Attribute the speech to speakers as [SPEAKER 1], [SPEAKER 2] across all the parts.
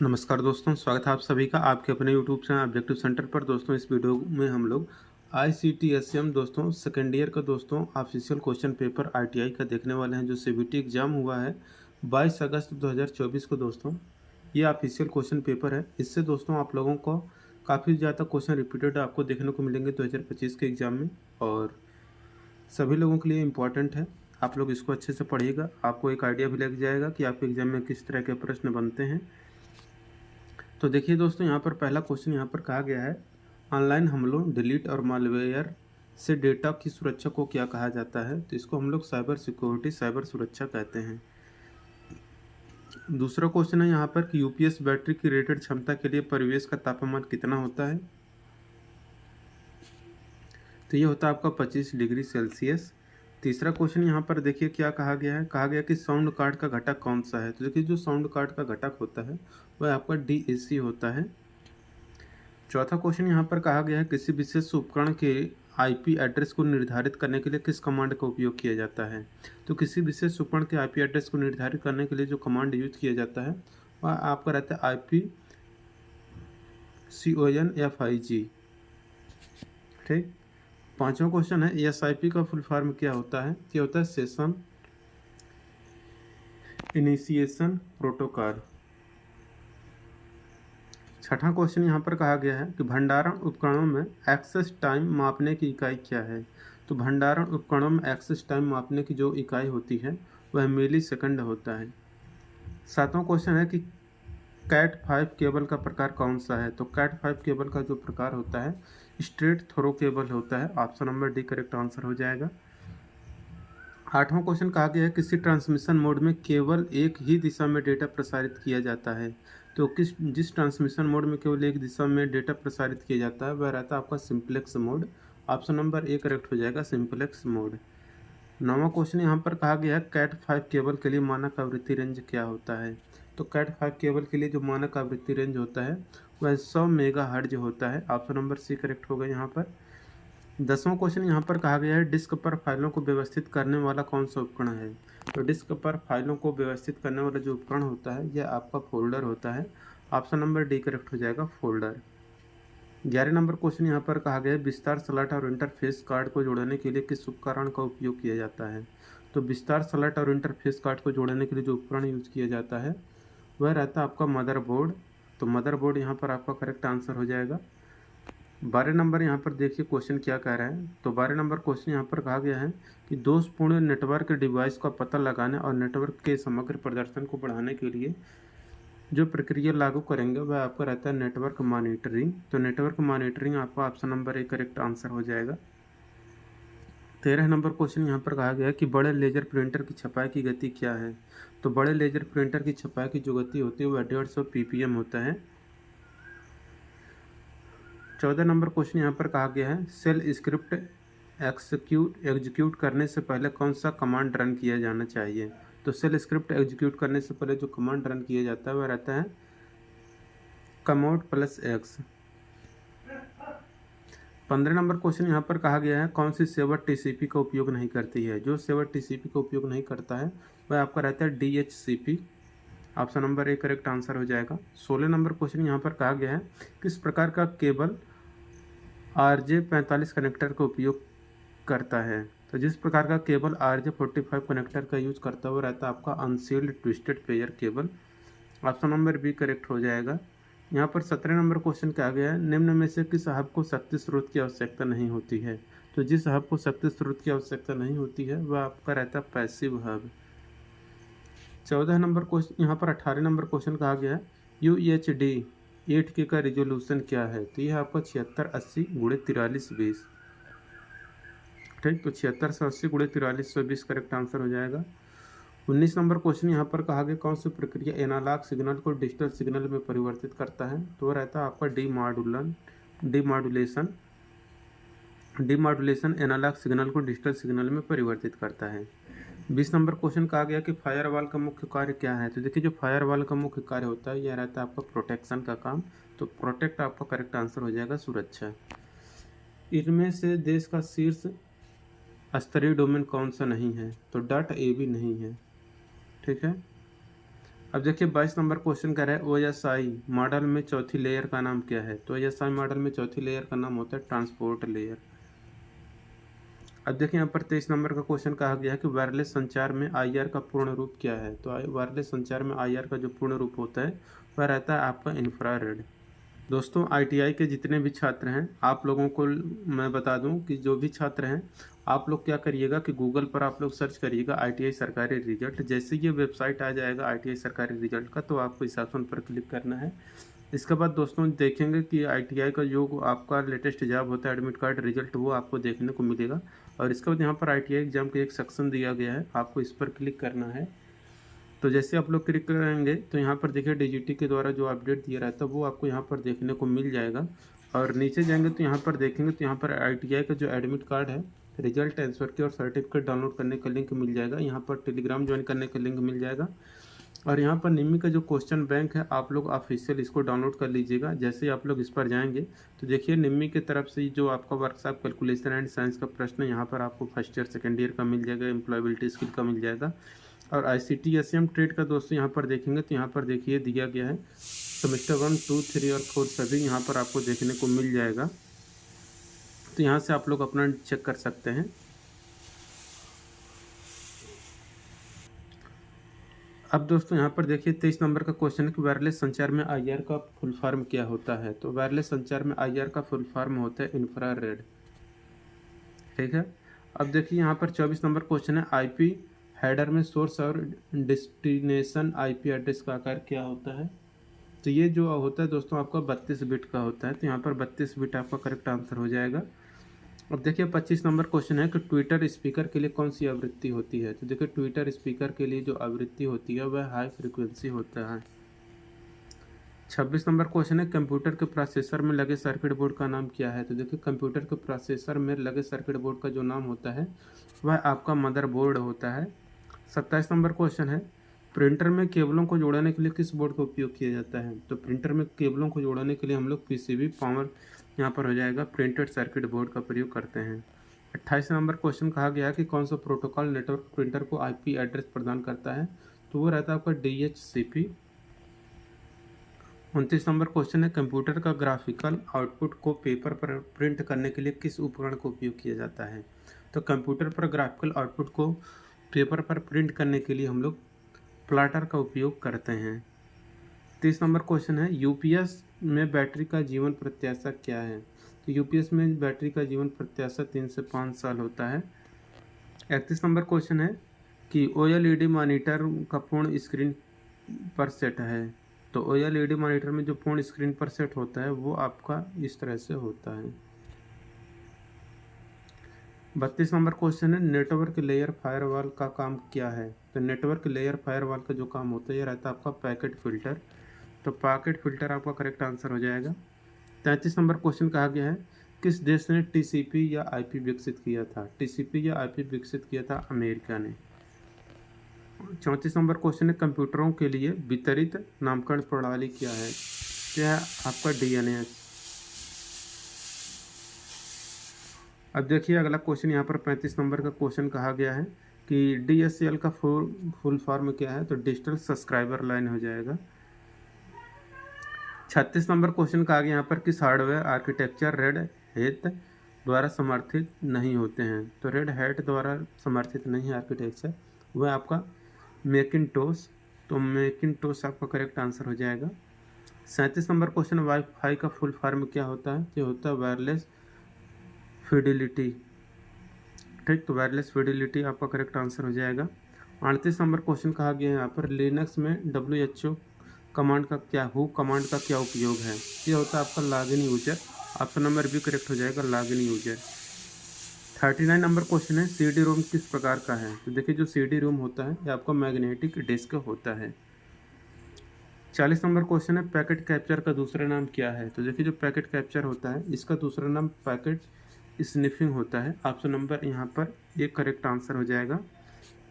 [SPEAKER 1] नमस्कार दोस्तों, स्वागत है आप सभी का आपके अपने यूट्यूब चैनल ऑब्जेक्टिव सेंटर पर। दोस्तों इस वीडियो में हम लोग ICT-SCM दोस्तों सेकेंड ईयर का दोस्तों ऑफिशियल क्वेश्चन पेपर ITI का देखने वाले हैं, जो CBT एग्ज़ाम हुआ है 22 अगस्त 2024 को। दोस्तों ये ऑफिशियल क्वेश्चन पेपर है। इससे दोस्तों आप लोगों को काफ़ी ज़्यादा क्वेश्चन रिपीटेड आपको देखने को मिलेंगे 2025 के एग्ज़ाम में, और सभी लोगों के लिए इम्पॉर्टेंट है। आप लोग इसको अच्छे से पढ़िएगा, आपको एक आइडिया भी लग जाएगा कि आपके एग्ज़ाम में किस तरह के प्रश्न बनते हैं। तो देखिए दोस्तों, यहाँ पर पहला क्वेश्चन यहाँ पर कहा गया है, ऑनलाइन हमलों, डिलीट और मालवेयर से डेटा की सुरक्षा को क्या कहा जाता है? तो इसको हम लोग साइबर सिक्योरिटी, साइबर सुरक्षा कहते हैं। दूसरा क्वेश्चन है यहाँ पर कि यूपीएस बैटरी की रेटेड क्षमता के लिए परिवेश का तापमान कितना होता है? तो ये होता है आपका 25 डिग्री सेल्सियस। तीसरा क्वेश्चन यहाँ पर देखिए क्या कहा गया है, कहा गया कि साउंड कार्ड का घटक कौन सा है? तो देखिए जो साउंड कार्ड का घटक होता है वह आपका DAC होता है। चौथा क्वेश्चन यहाँ पर कहा गया है, किसी विशेष उपकरण के IP एड्रेस को निर्धारित करने के लिए किस कमांड का उपयोग किया जाता है? तो किसी विशेष उपकरण के IP एड्रेस को निर्धारित करने के लिए जो कमांड यूज किया जाता है वह आपका रहता है IPCONFIG। ठीक। पांचवा क्वेश्चन है, SIP का फुल फॉर्म क्या होता है? क्या होता है? Session initiation protocol. छठा क्वेश्चन यहाँ पर कहा गया है कि भंडारण उपकरणों में एक्सेस टाइम मापने की इकाई क्या है? तो भंडारण उपकरणों में एक्सेस टाइम मापने की जो इकाई होती है वह मिली सेकंड होता है। सातवां क्वेश्चन है कि कैट 5 केबल का प्रकार कौन सा है? तो कैट 5 केबल का जो प्रकार होता है स्ट्रेट थ्रो केबल होता है। Option number D correct answer हो जाएगा। आठवां क्वेश्चन कहा गया है, किसी ट्रांसमिशन मोड में केवल एक ही दिशा में डेटा प्रसारित किया जाता है? तो जिस ट्रांसमिशन मोड में केवल एक दिशा में डेटा प्रसारित किया जाता है वह रहता है आपका simplex mode. Option number A correct हो जाएगा, सिंप्लेक्स मोड। नौवां क्वेश्चन यहाँ पर कहा गया है, कैट 5 केबल के लिए मानक आवृत्ति रेंज क्या होता है? तो कैट 5 केबल के लिए जो मानक आवृत्ति रेंज होता है वह 100 मेगाहर्ट्ज होता है। ऑप्शन नंबर सी करेक्ट होगा यहाँ पर। 10वां क्वेश्चन यहाँ पर कहा गया है, डिस्क पर फाइलों को व्यवस्थित करने वाला कौन सा उपकरण है? तो डिस्क पर फाइलों को व्यवस्थित करने वाला जो उपकरण होता है यह आपका फोल्डर होता है। ऑप्शन नंबर डी करेक्ट हो जाएगा, फोल्डर। 11 नंबर क्वेश्चन यहाँ पर कहा गया है, विस्तार स्लॉट और इंटरफेस कार्ड को जोड़ने के लिए किस उपकरण का उपयोग किया जाता है? तो विस्तार स्लॉट और इंटरफेस कार्ड को जोड़ने के लिए जो उपकरण यूज किया जाता है वह रहता है आपका मदरबोर्ड। तो मदरबोर्ड यहाँ पर आपका करेक्ट आंसर हो जाएगा। 12 नंबर यहाँ पर देखिए क्वेश्चन क्या कह रहा है। तो 12 नंबर क्वेश्चन यहाँ पर कहा गया है कि दोषपूर्ण नेटवर्क डिवाइस का पता लगाने और नेटवर्क के समग्र प्रदर्शन को बढ़ाने के लिए जो प्रक्रिया लागू करेंगे वह आपका रहता है नेटवर्क मॉनिटरिंग। तो नेटवर्क मॉनिटरिंग आपका option number A correct answer हो जाएगा। 13 नंबर क्वेश्चन यहाँ पर कहा गया है कि बड़े लेजर प्रिंटर की छपाई की गति क्या है? तो बड़े लेजर प्रिंटर की छपाई की जो गति होती है वह 150 ppm होता है। 14 नंबर क्वेश्चन यहाँ पर कहा गया है, सेल स्क्रिप्ट एग्जीक्यूट करने से पहले कौन सा कमांड रन किया जाना चाहिए? तो सेल स्क्रिप्ट एग्जीक्यूट करने से पहले जो कमांड रन किया जाता है वह रहता है कमोड+X। 15 नंबर क्वेश्चन यहाँ पर कहा गया है, कौन सी सेवा TCP का उपयोग नहीं करती है? जो सेवा TCP का उपयोग नहीं करता है वह आपका रहता है DHCP। Option number A correct answer हो जाएगा। 16 नंबर क्वेश्चन यहाँ पर कहा गया है, किस प्रकार का केबल RJ45 कनेक्टर का उपयोग करता है? तो जिस प्रकार का केबल RJ45 कनेक्टर का यूज करता है वो रहता है आपका unshielded twisted pair cable. Option number B correct हो जाएगा। यहाँ पर 17 नंबर क्वेश्चन क्या गया है, निम्न में से किस हब को शक्ति स्रोत की आवश्यकता नहीं होती है? तो जिस हब को शक्ति स्रोत की आवश्यकता नहीं होती है वह आपका रहता है पैसिव हब। 14 नंबर क्वेश्चन यहाँ पर 18 नंबर क्वेश्चन कहा गया है, UHD 8K का रिजोल्यूशन क्या है? तो यह आपका 7680 गुणे 4320। ठीक, तो 7680 गुणे 4320 करेक्ट आंसर हो जाएगा। 19 नंबर क्वेश्चन यहाँ पर कहा गया, कौन सी प्रक्रिया एनालॉग सिग्नल को डिजिटल सिग्नल में परिवर्तित करता है? तो रहता है आपका डीमॉड्यूलेशन एनालॉग सिग्नल को डिजिटल सिग्नल में परिवर्तित करता है। 20 नंबर क्वेश्चन कहा गया कि फायरवॉल का मुख्य कार्य क्या है? तो देखिए जो फायरवॉल का मुख्य कार्य होता है यह रहता है आपका प्रोटेक्शन का काम। तो प्रोटेक्ट आपका करेक्ट आंसर हो जाएगा, सुरक्षा। इनमें से देश का शीर्ष स्तरीय डोमेन कौन सा नहीं है? तो .ab नहीं है। ठीक है। अब देखिए 22 नंबर क्वेश्चन कह रहा है OSI मॉडल में चौथी लेयर का नाम क्या है। तो OSI मॉडल में चौथी लेयर का नाम होता है ट्रांसपोर्ट लेयर। अब देखिए यहाँ पर 23 नंबर का क्वेश्चन कहा गया है कि वायरलेस संचार में IR का पूर्ण रूप क्या है। तो वायरलेस संचार में IR का जो पूर्ण रूप होता है वह रहता है आपका इंफ्रारेड। दोस्तों ITI के जितने भी छात्र हैं आप लोगों को मैं बता दूं कि जो भी छात्र हैं आप लोग क्या करिएगा कि गूगल पर आप लोग सर्च करिएगा ITI सरकारी रिजल्ट। जैसे ये वेबसाइट आ जाएगा ITI सरकारी रिजल्ट का तो आपको इस ऑप्शन पर क्लिक करना है। इसके बाद दोस्तों देखेंगे कि ITI का जो आपका लेटेस्ट जॉब होता है एडमिट कार्ड रिजल्ट वो आपको देखने को मिलेगा। और इसके बाद यहाँ पर ITI एग्जाम का एक सेक्शन दिया गया है, आपको इस पर क्लिक करना है। तो जैसे आप लोग क्लिक करेंगे तो यहाँ पर देखिए DGT के द्वारा जो अपडेट दिया रहता है वो आपको यहाँ पर देखने को मिल जाएगा। और नीचे जाएंगे तो यहाँ पर देखेंगे तो यहाँ पर ITI का जो एडमिट कार्ड है, रिजल्ट, आंसर की और सर्टिफिकेट डाउनलोड करने का लिंक मिल जाएगा। यहाँ पर टेलीग्राम ज्वाइन करने का लिंक मिल जाएगा। और यहाँ पर निम्मी का जो क्वेश्चन बैंक है आप लोग ऑफिशियल इसको डाउनलोड कर लीजिएगा। जैसे ही आप लोग इस पर जाएंगे तो देखिए निम्मी की तरफ से जो आपका वर्कशॉप कैलकुलेशन एंड साइंस का प्रश्न यहाँ पर आपको फर्स्ट ईयर सेकेंड ईयर का मिल जाएगा, एम्प्लॉयबिलिटी स्किल का मिल जाएगा। और ICT SCM ट्रेड का दोस्तों यहाँ पर देखेंगे तो यहाँ पर देखिए दिया गया है सेमेस्टर 1, 2, 3 और 4 सभी यहाँ पर आपको देखने को मिल जाएगा। तो यहाँ से आप लोग अपना चेक कर सकते हैं। अब दोस्तों यहाँ पर देखिए 23 नंबर का क्वेश्चन है कि वायरलेस संचार में IR का फुल फॉर्म क्या होता है। तो वायरलेस संचार में IR का फुल फॉर्म होता है इंफ्रारेड। ठीक है। अब देखिए यहाँ पर 24 नंबर क्वेश्चन है IP हेडर में सोर्स और डेस्टिनेशन IP एड्रेस का आकार क्या होता है। तो ये जो होता है दोस्तों आपका 32 बिट का होता है। तो यहाँ पर 32 बिट आपका करेक्ट आंसर हो जाएगा। अब देखिए 25 नंबर क्वेश्चन है कि ट्विटर स्पीकर के लिए कौन सी आवृत्ति होती है। तो देखिए ट्विटर स्पीकर के लिए जो आवृत्ति होती है वह हाई फ्रीक्वेंसी होता है। 26 नंबर क्वेश्चन है कंप्यूटर के प्रोसेसर में लगे सर्किट बोर्ड का नाम क्या है। तो देखिए कंप्यूटर के प्रोसेसर में लगे सर्किट बोर्ड का जो नाम होता है वह आपका मदरबोर्ड होता है। 27 नंबर क्वेश्चन है प्रिंटर में केबलों को जोड़ने के लिए किस बोर्ड का उपयोग किया जाता है। तो प्रिंटर में केबलों को जोड़ने के लिए हम लोग PCB पावर यहाँ पर हो जाएगा प्रिंटेड सर्किट बोर्ड का प्रयोग करते हैं। 28 नंबर क्वेश्चन कहा गया है कि कौन सा प्रोटोकॉल नेटवर्क प्रिंटर को IP एड्रेस प्रदान करता है। तो वो रहता है आपका DHCP। 29 नंबर क्वेश्चन है कंप्यूटर का ग्राफिकल आउटपुट को पेपर पर प्रिंट करने के लिए किस उपकरण का उपयोग किया जाता है। तो कंप्यूटर पर ग्राफिकल आउटपुट को पेपर पर प्रिंट करने के लिए हम लोग प्लाटर का उपयोग करते हैं। 30 नंबर क्वेश्चन है UPS में बैटरी का जीवन प्रत्याशा क्या है। तो UPS में बैटरी का जीवन प्रत्याशा 3 से 5 साल होता है। 31 नंबर क्वेश्चन है कि OLED मॉनिटर का पूर्ण स्क्रीन पर सेट है। तो OLED मॉनिटर में जो पूर्ण स्क्रीन पर सेट होता है वो आपका इस तरह से होता है। 32 नंबर क्वेश्चन है नेटवर्क लेयर फायरवॉल का काम क्या है। तो नेटवर्क लेयर फायरवॉल का जो काम होता है ये रहता है आपका पैकेट फिल्टर। तो पैकेट फिल्टर आपका करेक्ट आंसर हो जाएगा। 33 नंबर क्वेश्चन कहा गया है किस देश ने TCP या IP विकसित किया था। TCP या IP विकसित किया था अमेरिका ने। 34 नंबर क्वेश्चन है कंप्यूटरों के लिए वितरित नामकरण प्रणाली क्या है। यह है आपका DNS। अब देखिए अगला क्वेश्चन यहाँ पर 35 नंबर का क्वेश्चन कहा गया है कि DSCL का फुल फॉर्म क्या है। तो डिजिटल सब्सक्राइबर लाइन हो जाएगा। 36 नंबर क्वेश्चन कहा गया यहाँ पर किस हार्डवेयर आर्किटेक्चर रेड हैट द्वारा समर्थित नहीं होते हैं। तो रेड हैट द्वारा समर्थित नहीं है आर्किटेक्चर, वह आपका मैकिन्टोश। तो मैकिन्टोश आपका करेक्ट आंसर हो जाएगा। 37 नंबर क्वेश्चन वाईफाई का फुल फॉर्म क्या होता है। ये होता है वायरलेस फिडिलिटी। ठीक, तो वायरलेस फिडिलिटी आपका करेक्ट आंसर हो जाएगा। 38 नंबर क्वेश्चन कहा गया है यहाँ पर लिनक्स में WHO कमांड का क्या उपयोग है। ये होता है आपका login user. Option number B correct हो जाएगा लॉगिन यूजर। 39 नंबर क्वेश्चन है CD रोम किस प्रकार का है। तो देखिए जो CD रोम होता है ये आपका मैग्नेटिक डिस्क होता है। 40 नंबर क्वेश्चन है पैकेट कैप्चर का दूसरा नाम क्या है। तो देखिए जो पैकेट कैप्चर होता है इसका दूसरा नाम पैकेट स्निफिंग होता है। ऑप्शन नंबर यहाँ पर एक करेक्ट आंसर हो जाएगा।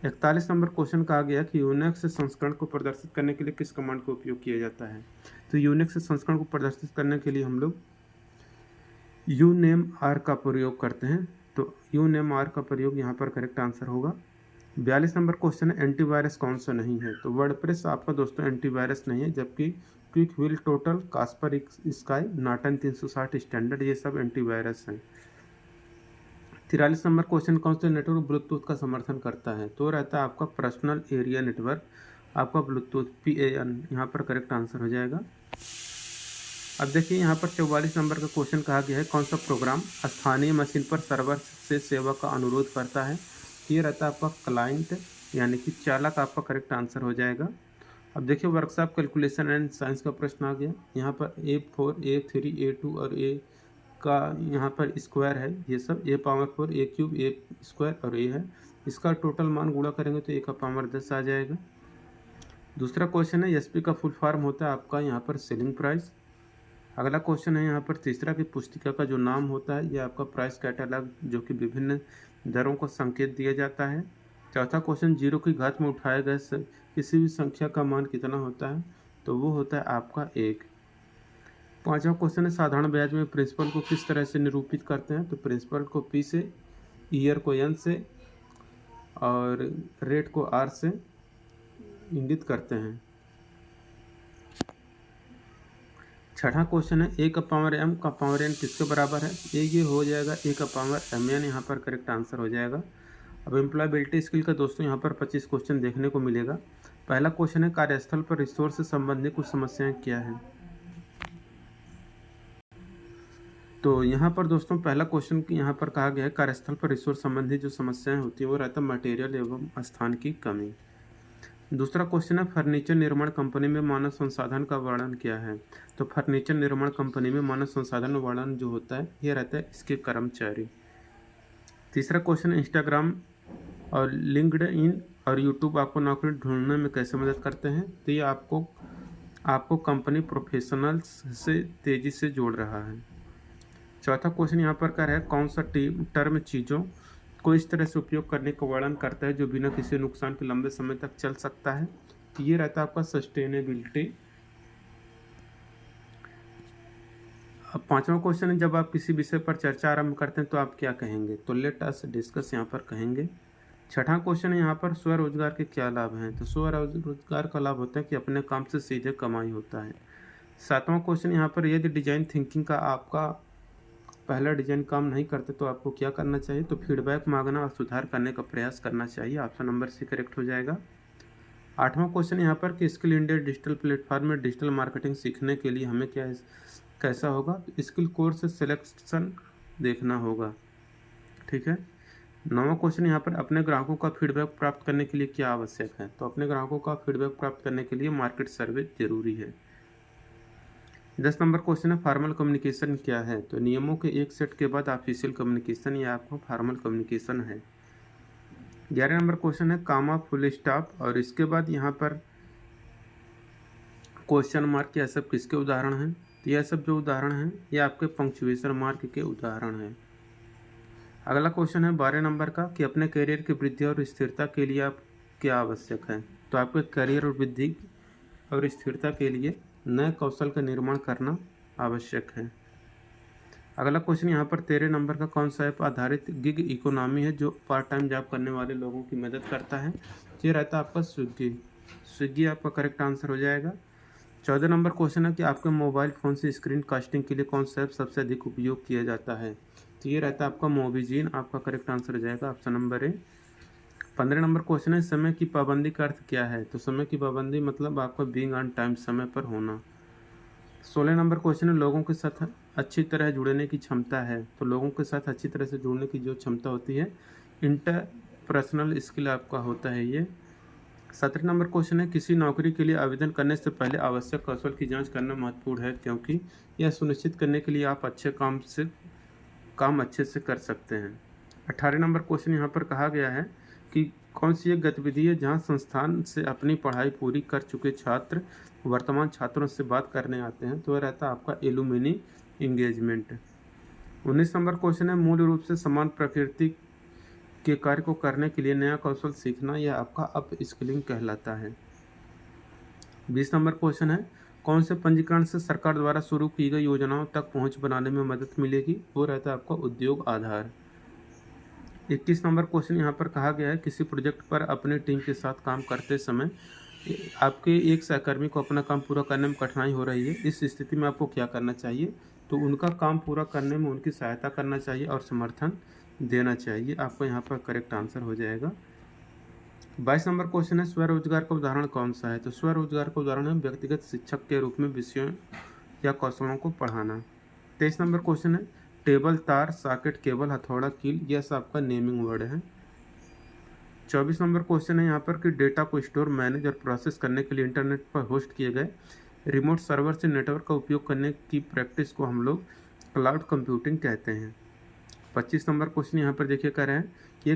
[SPEAKER 1] 41 नंबर क्वेश्चन कहा गया कि यूनिक्स संस्करण को प्रदर्शित करने के लिए किस कमांड का उपयोग किया जाता है। तो यूनिक्स संस्करण को प्रदर्शित करने के लिए हम लोग UNAME R का प्रयोग करते हैं। तो UNAME R का प्रयोग यहाँ पर करेक्ट आंसर होगा। 42 नंबर क्वेश्चन है एंटीवायरस कौन सा नहीं है? तो वर्डप्रेस आपका दोस्तों एंटीवायरस नहीं है, जबकि Quick Heal Total, Kaspersky, Norton 360 standard ये सब एंटीवायरस हैं। 43 नंबर क्वेश्चन कौन से नेटवर्क ब्लूटूथ का समर्थन करता है? तो रहता है आपका पर्सनल एरिया नेटवर्क, आपका ब्लूटूथ PAN यहाँ पर करेक्ट आंसर हो जाएगा। अब देखिए यहाँ पर 44 नंबर का क्वेश्चन कहा गया है कौन सा प्रोग्राम स्थानीय मशीन पर सर्वर से सेवा का अनुरोध करता है? ये रहता है आपका क्लाइंट यानी कि चालक, आपका करेक्ट आंसर हो जाएगा। अब देखिए वर्कशॉप कैलकुलेशन एंड साइंस का प्रश्न आ गया। यहाँ पर A4 A3 A2 और A का यहाँ पर स्क्वायर है, ये सब A⁴ A³ A² और A है, इसका टोटल मान गुणा करेंगे तो A⁻10 आ जाएगा। दूसरा क्वेश्चन है SP का फुल फॉर्म होता है आपका यहाँ पर सेलिंग प्राइस। अगला क्वेश्चन है यहाँ पर तीसरा की पुस्तिका का जो नाम होता है, यह आपका प्राइस कैटलॉग, जो कि विभिन्न दरों को संकेत दिया जाता है। चौथा क्वेश्चन 0 की घात में उठाए गए किसी भी संख्या का मान कितना होता है? तो वो होता है आपका 1। पांचवा क्वेश्चन है साधारण ब्याज में प्रिंसिपल को किस तरह से निरूपित करते हैं? तो प्रिंसिपल को P से, ईयर को N से और रेट को R से इंगित करते हैं। छठा क्वेश्चन है A⁻m का पावर n किसके बराबर है? ये हो जाएगा A⁻mn, यहाँ पर करेक्ट आंसर हो जाएगा। अब एम्प्लॉयबिलिटी स्किल का दोस्तों यहाँ पर 25 क्वेश्चन देखने को मिलेगा। पहला क्वेश्चन है कार्यस्थल पर रिसोर्स से संबंधित कुछ समस्याएं क्या है? तो यहाँ पर दोस्तों पहला क्वेश्चन की यहाँ पर कहा गया है कार्यस्थल पर रिसोर्स संबंधी जो समस्याएं होती है वो रहता है मटेरियल एवं स्थान की कमी। दूसरा क्वेश्चन है फर्नीचर निर्माण कंपनी में मानव संसाधन का वर्णन क्या है? तो फर्नीचर निर्माण कंपनी में मानव संसाधन वर्णन जो होता है ये रहता है इसके कर्मचारी। तीसरा क्वेश्चन है इंस्टाग्राम और लिंक्डइन और यूट्यूब आपको नौकरी ढूंढने में कैसे मदद करते हैं? तो ये आपको कंपनी प्रोफेशनल्स से तेजी से जोड़ रहा है। चौथा क्वेश्चन यहाँ पर क्या है कौन सा टर्म चीज़ों को इस तरह से उपयोग करने का वर्णन करता है जो बिना किसी नुकसान के लंबे समय तक चल सकता है? तो ये रहता है आपका सस्टेनेबिलिटी। अब पांचवा क्वेश्चन है जब आप किसी विषय पर चर्चा आरंभ करते हैं तो आप क्या कहेंगे? तो लेट अस डिस्कस यहाँ पर कहेंगे। छठा क्वेश्चन है यहाँ पर स्वरोजगार के क्या लाभ हैं? तो स्वरोजगार का लाभ होता है कि अपने काम से सीधे कमाई होता है। सातवां क्वेश्चन यहाँ पर यदि डिजाइन थिंकिंग का आपका पहला डिजाइन काम नहीं करते तो आपको क्या करना चाहिए? तो फीडबैक मांगना और सुधार करने का प्रयास करना चाहिए। ऑप्शन नंबर C करेक्ट हो जाएगा। आठवां क्वेश्चन यहाँ पर कि स्किल इंडिया डिजिटल प्लेटफॉर्म में डिजिटल मार्केटिंग सीखने के लिए हमें कैसा होगा? स्किल कोर्स सिलेक्शन देखना होगा। ठीक है। नौवां क्वेश्चन यहाँ पर अपने ग्राहकों का फीडबैक प्राप्त करने के लिए क्या आवश्यक है? तो अपने ग्राहकों का फीडबैक प्राप्त करने के लिए मार्केट सर्वे जरूरी है। 10 नंबर क्वेश्चन है फॉर्मल कम्युनिकेशन क्या है? तो नियमों के एक सेट के बाद ऑफिशियल कम्युनिकेशन या आपको फॉर्मल कम्युनिकेशन है। 11 नंबर क्वेश्चन है कामा, फुल स्टॉप और इसके बाद यहाँ पर क्वेश्चन मार्क, यह सब किसके उदाहरण हैं? तो यह सब जो उदाहरण हैं ये आपके पंक्चुएशन मार्क के उदाहरण हैं। अगला क्वेश्चन है 12 नंबर का कि अपने करियर की वृद्धि और स्थिरता के लिए आप क्या आवश्यक है? तो आपके करियर और वृद्धि और स्थिरता के लिए नए कौशल का निर्माण करना आवश्यक है। अगला क्वेश्चन यहाँ पर 13 नंबर का कौन सा ऐप आधारित गिग इकोनॉमी है जो पार्ट टाइम जॉब करने वाले लोगों की मदद करता है? ये रहता है आपका स्विगी आपका करेक्ट आंसर हो जाएगा। 14 नंबर क्वेश्चन है कि आपके मोबाइल फ़ोन से स्क्रीन कास्टिंग के लिए कौन सा ऐप सबसे अधिक उपयोग किया जाता है? तो ये रहता है आपका मोबिजिन, आपका करेक्ट आंसर हो जाएगा option number A। 15 number question है समय की पाबंदी का अर्थ क्या है? तो समय की पाबंदी मतलब आपका बीइंग ऑन टाइम, समय पर होना। 16 नंबर क्वेश्चन है लोगों के साथ अच्छी तरह जुड़ने की क्षमता है। तो लोगों के साथ अच्छी तरह से जुड़ने की जो क्षमता होती है इंटरपर्सनल स्किल आपका होता है ये। 17 नंबर क्वेश्चन है किसी नौकरी के लिए आवेदन करने से पहले आवश्यक कौशल की जांच करना महत्वपूर्ण है क्योंकि यह सुनिश्चित करने के लिए आप काम अच्छे से कर सकते हैं। 18 नंबर क्वेश्चन यहाँ पर कहा गया है कि कौन सी एक गतिविधि है जहाँ संस्थान से अपनी पढ़ाई पूरी कर चुके छात्र वर्तमान छात्रों से बात करने आते हैं? तो वह रहता है आपका एलुमिनी इंगेजमेंट। 19 नंबर क्वेश्चन है मूल रूप से समान प्रकृति के कार्य को करने के लिए नया कौशल सीखना, यह आपका अप स्किलिंग कहलाता है। 20 नंबर क्वेश्चन है कौन से पंजीकरण से सरकार द्वारा शुरू की गई योजनाओं तक पहुंच बनाने में मदद मिलेगी? वो रहता है आपका उद्योग आधार। 21 नंबर क्वेश्चन यहाँ पर कहा गया है, किसी प्रोजेक्ट पर अपनी टीम के साथ काम करते समय आपके एक सहकर्मी को अपना काम पूरा करने में कठिनाई हो रही है। इस स्थिति में आपको क्या करना चाहिए? तो उनका काम पूरा करने में उनकी सहायता करना चाहिए और समर्थन देना चाहिए। आपका यहाँ पर करेक्ट आंसर हो जाएगा। 22 नंबर क्वेश्चन है, स्वरोजगार का उदाहरण कौन सा है? तो स्वरोजगार का उदाहरण है व्यक्तिगत शिक्षक के रूप में विषयों या कौशलों को पढ़ाना। 23 नंबर क्वेश्चन है, टेबल, तार, सॉकेट, केबल, हथौड़ा, कील, यह सब आपका नेमिंग वर्ड है। 24 नंबर क्वेश्चन है यहाँ पर कि डेटा को स्टोर, मैनेज और प्रोसेस करने के लिए इंटरनेट पर होस्ट किए गए रिमोट सर्वर से नेटवर्क का उपयोग करने की प्रैक्टिस को हम लोग क्लाउड कंप्यूटिंग कहते हैं। 25 नंबर क्वेश्चन यहाँ पर देखिए कह रहे हैं कि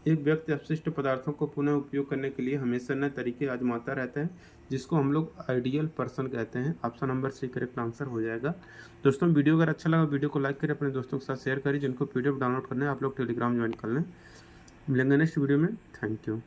[SPEAKER 1] एक व्यक्ति अपशिष्ट पदार्थों को पुनः उपयोग करने के लिए हमेशा नए तरीके आजमाता रहता है, जिसको हम लोग आइडियल पर्सन कहते हैं। Option number C correct answer हो जाएगा। दोस्तों वीडियो अगर अच्छा लगा वीडियो को लाइक करें, अपने दोस्तों के साथ शेयर करें। जिनको पीडीएफ डाउनलोड करना है आप लोग टेलीग्राम ज्वाइन कर लें। मिलेंगे नेक्स्ट वीडियो में। Thank you.